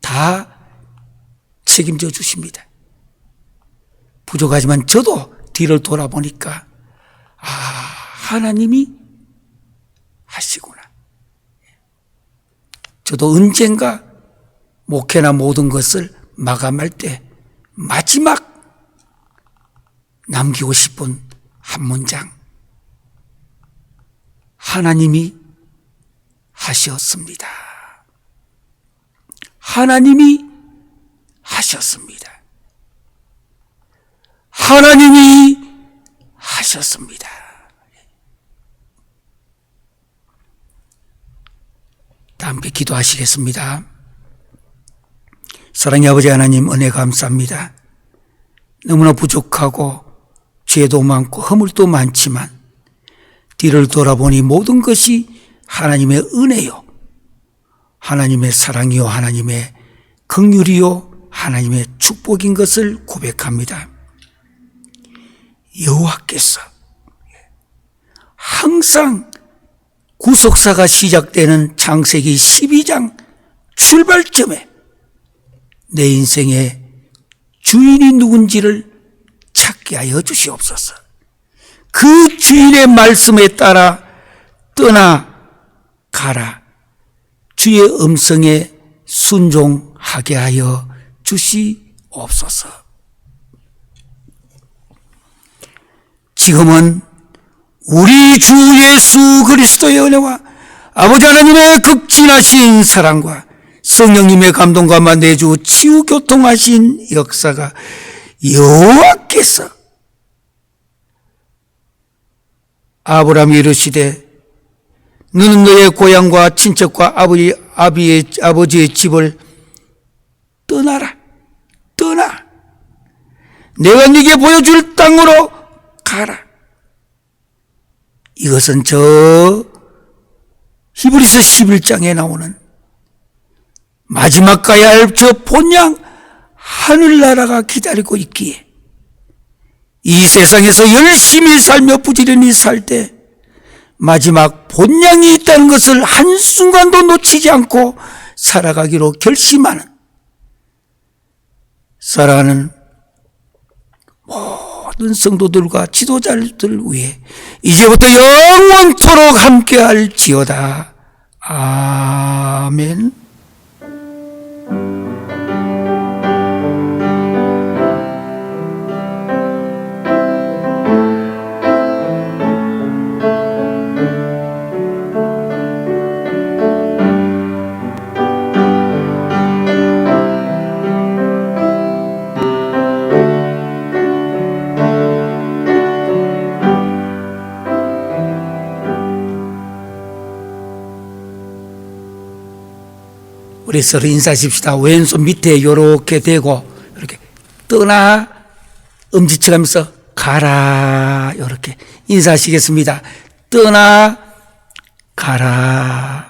Speaker 1: 다 책임져 주십니다. 부족하지만 저도 뒤를 돌아보니까 하나님이 하시구나. 저도 언젠가 목회나 모든 것을 마감할 때 마지막 남기고 싶은 한 문장, 하나님이 하셨습니다. 하나님이 하셨습니다. 하나님이 하셨습니다. 다 함께 기도하시겠습니다. 사랑의 아버지 하나님, 은혜 감사합니다. 너무나 부족하고 죄도 많고 허물도 많지만 뒤를 돌아보니 모든 것이 하나님의 은혜요, 하나님의 사랑이요, 하나님의 긍휼이요, 하나님의 축복인 것을 고백합니다. 여호와께서 항상 구속사가 시작되는 창세기 12장 출발점에 내 인생의 주인이 누군지를 찾게 하여 주시옵소서. 그 주인의 말씀에 따라 떠나가라, 주의 음성에 순종하게 하여 주시옵소서. 지금은 우리 주 예수 그리스도의 은혜와 아버지 하나님의 극진하신 사랑과 성령님의 감동과 내주 치유 교통하신 역사가 여호와께서 아브라함이 이르시되 너는 너의 고향과 친척과 아버지의 집을 떠나라. 떠나. 내가 네게 보여줄 땅으로 가라. 이것은 저 히브리서 11장에 나오는 마지막 가야 할 저 본향 하늘나라가 기다리고 있기에 이 세상에서 열심히 살며 부지런히 살 때 마지막 본향이 있다는 것을 한순간도 놓치지 않고 살아가기로 결심하는 사랑하는 모든 성도들과 지도자들 위해 이제부터 영원토록 함께할지어다. 아멘. 우리 서로 인사하십시다. 왼손 밑에 이렇게 대고 이렇게 떠나 엄지쳐가면서 가라 이렇게 인사하시겠습니다. 떠나 가라.